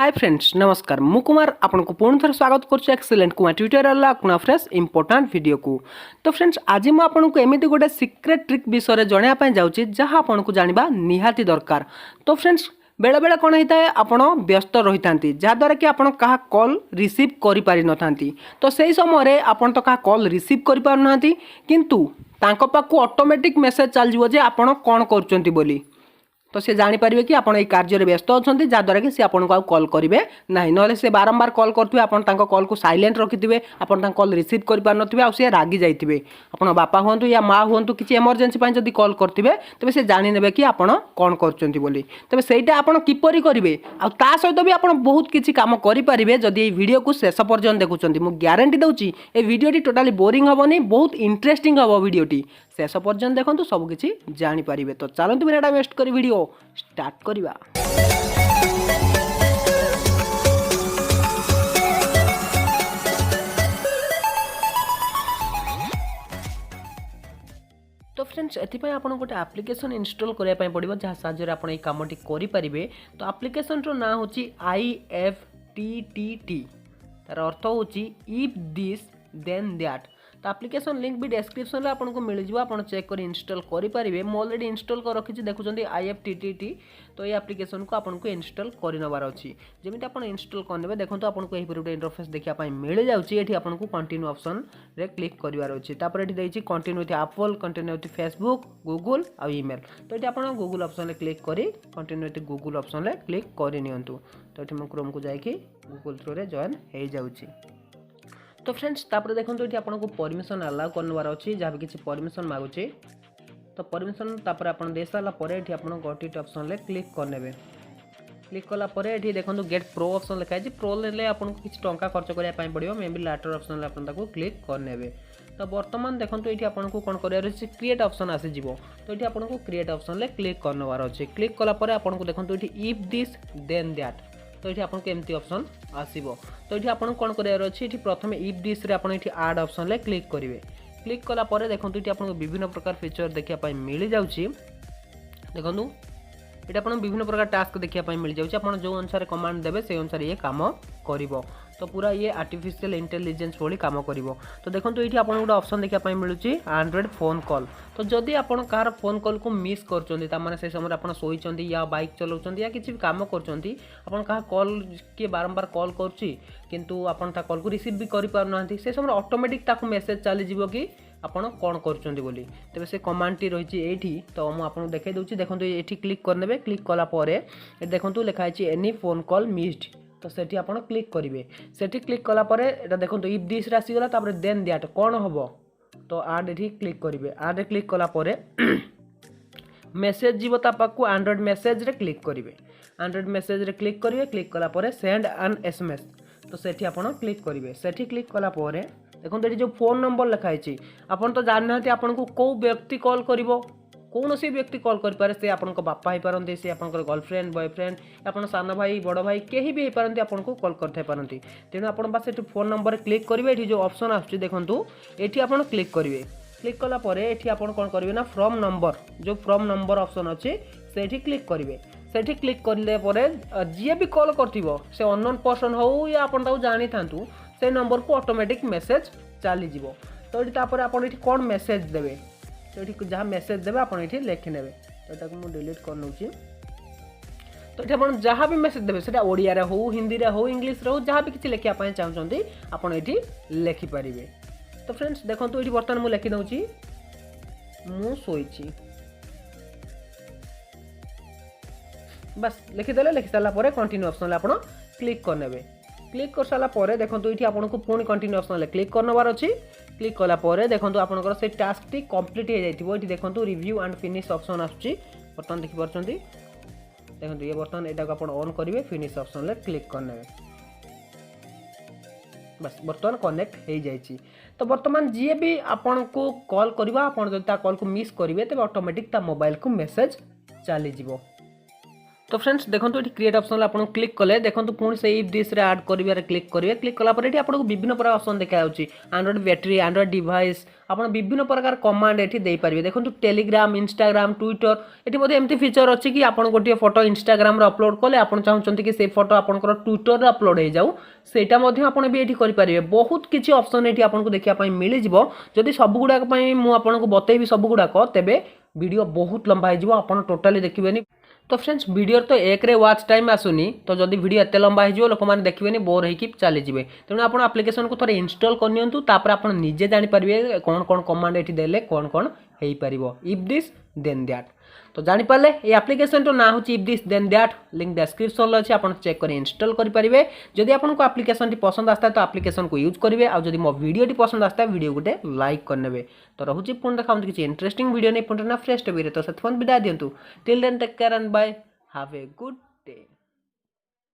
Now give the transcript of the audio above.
Hi friends नमस्कार मु कुमार आपको पुणी थर स्वागत करुच्ची एक्सीलेंट कुमार ट्यूटोरियल कुणा फ्रेश इंपोर्टाट वीडियो को। तो फ्रेंड्स आज मुझे आपको एमती गोटे सिक्रेट ट्रिक विषय जनवाई जाऊँगी जहाँ आपको जाना निहाती दरकार। तो फ्रेंड्स बेले बेले कौन होता है आपण व्यस्त रही था जहाद्वारा कि आपड़ क्या कॉल रिसीव कर पारि न था। तो सही समय आपड़ तो क्या कॉल रिसीव कर पारना किंतु तांको पाखु ऑटोमेटिक मेसेज चल जे आपण कौन कर बोली। तो सी जानीपारे कि आपड़ कार्य व्यस्त अच्छा जहाद्वारा कि सी आपको कॉल करेंगे ना ना से बारंबार कॉल करेंगे आप कॉल को साइलेंट रखिथे आप कॉल रिसीव कर पार ना सी रागी जाइए आप बापा हूँ या माँ हूँ किसी एमरजेंसी जब कॉल करेंगे तेज से जाने कि आप कौन कर बोली। तेज सहीटा आप किपर करेंगे आ सहित भी आप बहुत किसी कम करेंगे जदि वीडियो को शेष पर्यटन देखुं। मुझे ग्यारंटी दूसरी ये वीडियोटी टोटाली बोरिंग हेनी बहुत इंटरेस्टिंग हम वीडियोटी शेष पर्यटन देखो सबकि जानीपारे। तो चलते मिनटा वेस्ट कर वीडियो स्टार्ट करवा। तो फ्रेंड्स एथि आपन गोटे एप्लिकेशन इंस्टॉल करने पड़ो जहाँ साहाय्य आप कमटी करेंगे। तो एप्लिकेशन रो ना होची IFTTT तार अर्थ होची इफ दिस देन दैट। तो एप्लिकेशन लिंक भी डिस्क्रिप्शन में आपको मिल जाए आप चेक कर इंस्टॉल करेंगे। मुझे ऑलरेडी इंस्टॉल कर रखी देखुं IFTTT। तो ये एप्लिकेशन को आपको इंस्टॉल करनबार अच्छी जमी आप इंस्टॉल करने देखो आपको यही गोटे इंटरफेस देखा मिल जाए। आपको कंटिन्यू ऑप्शन रे क्लिक करार अच्छी ये continue with Apple continue with Facebook Google आ ईमेल। तो ये आप गूगल ऑप्शन रे क्लिक करी कंटिन्यू विथ गूगल ऑप्शन रे क्लिक करनी। तो ये क्रोम को जाकि गूगल थ्रू रे जॉइन हो जाऊँगी। तो फ्रेंड्स तापर देखो ये आपको परमिशन अलाउ करनबार अच्छी जहाँ भी किसी परमिशन मागुचे। तो परमिशन तापर आप दे सारापर ये आप गॉट ऑप्शन रे क्लिक करने। क्लिक कलापर ये देखो गेट प्रो ऑप्शन लिखाई प्रो ले आपको किसी टंका खर्च करने पड़ो मे बी लाटर ऑप्शन आप क्लिक करने। तो बर्तमान देखो ये आपको कौन कर क्रिएट ऑप्शन आसीज। तो ये आपको क्रिएट ऑप्शन रे क्लिक करनबार अच्छे। क्लिक कलापर आपको देखो ये इफ दिस देन दैट। तो ये आपको एमती ऑप्शन आसीबो। तो ये आपको कौन करार अच्छी प्रथम इफ दिस रे आपन आड ऑप्शन रे क्लिक करेंगे। क्लिक कलापर देखो ये आपको विभिन्न प्रकार फीचर देखा मिल जाऊँगी। देखो ये आपको विभिन्न प्रकार टास्क देखा मिल जाऊँगी आप जो अनुसार कमांड देवे से अनुसार ये काम कर। तो पूरा ये आर्टिफिशियल इंटेलिजेंस भली काम कर। तो देखो ये आपको गोटे ऑप्शन देखा मिलूँ एंड्रॉइड फोन कॉल। तो जदि आप कहार फोन कॉल को मिस कर से समय आप शोचती या बाइक चलाऊँ या किसी भी कम कर कॉल किए बारंबार कॉल करूँ आप कॉल को रिसीव भी करना से समय ऑटोमेटिक ताकू मेसेज चलीज कि आपड़ कौन कर बोली। तेज से कमांडटी रही है। तो मुझे देखा दूसरी देखो ये क्लिक करने। क्लिक कलापर देखो लिखाई एनी फोन कॉल मिस्ड। तो सेठी आप क्लिक करेंगे। सेठी क्लिक कलापर ये देखो इफ दिस आसीगला तापर देन दैट कौन हम। तो आड ये क्लिक करेंगे। आड क्लिक कलापर मेसेज जीव पाखु एंड्रॉइड मेसेज रे क्लिक करेंगे। एंड्रॉइड मेसेज रे क्लिक करेंगे। क्लिक कलापर सेंड एन SMS। तो सेठी आप क्लिक करेंगे। सेठी क्लिक कलापर देखो ये जो फोन नंबर लिखाई आप तो जानना आपन को कौ व्यक्ति कॉल कर कौन सी व्यक्ति कॉल करें से आप बापा हो पारती से आप गर्लफ्रेंड बॉयफ्रेंड आप सान भाई बड़ भाई कहीं भी हो पारती आपको कॉल करते पारती। तेणु आप बस ये फोन नंबर क्लिक करेंगे। ये जो ऑप्शन आसुच्छी देखो ये आप क्लिक करेंगे। क्लिक कलापर ये आप कौन करेंगे ना फ्रॉम नंबर जो फ्रॉम नंबर ऑप्शन अच्छी से क्लिक करेंगे। से क्लिक करें जी भी कॉल कर से अननोन पर्सन हो या आप जानी था से नंबर को ऑटोमेटिक मेसेज चलीज। तो ये आप कौन मेसेज देवे तो ये जहाँ मेसेज देवे आप लिखिने। तो ये मुझे डिलीट कर नौची। तो ये आप जहाँ भी मेसेज देवे से ओडिया हो हिंदी रे हो इंग्लिश हो जहाँ भी किसी लिखापी चाहते आपड़ ये लिखिपारे। तो फ्रेंड्स देखो ये बर्तमान मुझे लिखि दूसरी मु शोची बस लिखिदे। लिखि सारापर कंटिन्यू ऑप्शन आप क्लिक करने। क्लिक कर सारापर देखो ये आपको पुणी कंटिन्यू ऑप्शन क्लिक करनबार अच्छी। क्लिक कलापर देखो आपंकर से टास्क टी कंप्लीट हो जाए। ये देखो रिव्यू एंड फिनिश ऑप्शन आसुच्छी बर्तमान देखिपार देखो ये बर्तमान यहाँ आप ऑन करेंगे फिनिश ऑप्शन रे क्लिक करने। बस बर्तमान कनेक्ट हो जाए। तो बर्तमान जी भी आपन को कॉल करवा आप कॉल को मिस करेंगे तेज ऑटोमेटिक मोबाइल को मेसेज चलीज। तो फ्रेंड्स देखो ये क्रिएट ऑप्शन आप क्लिक कले देखो पुणी से इफ दिस ऐड कर क्लिक करेंगे क्लिक कलापर ये आपको विभिन्न प्रकार ऑप्शन देखा एंड्रॉइड बैटेरी एंड्रॉइड डिवाइस आप विभिन्न प्रकार कमांड ये देपारे देखो टेलीग्राम इंस्टाग्राम ट्विटर ये बोधे एमती फीचर अच्छी कि आप गोटे फोटो इंस्टाग्राम अपलोड कले आप चाहते कि से फोटो आपंकर ट्विटर अपलोड हो जाऊ सेटा भी करेंगे बहुत किसी ऑप्शन ये आपको देखा मिल जदि सब गुड़ाक मुझे बतेबी सब गुड़ाक तेरे वीडियो बहुत लंबा हो आप टोटाली देखिए तो फ्रेंड्स वीडियो तो एक रे वाच टाइम आसुनी तो जदि वीडियो एत लंबा हो लोक मैंने देखिए बोर होकर चलीजे तेणु आप आप्लिकेसन को थोड़े इंस्टॉल करनी आप निजे जानीपारे कौन कौन कमांड ये देले कौन कौन हो पार इफ दिस देन दैट तो जानीपारे ये आप्लिकेसन तो ना हूँ if this then that link description अच्छे आप चेक कर इंस्टॉल करेंगे जदि आपको आप्लिकेसन पसंद आता है तो आप्लिकेसन को यूज करेंगे और जब मो वीडियो पसंद आता है वीडियो गोटे लाइक करने तो रोचे पुणी देखा किसी इंटरेस्टिंग वीडियो नहीं पुणी ना फ्रेश टॉपिक तो से विदा दिंतु till then take care and bye have a good day.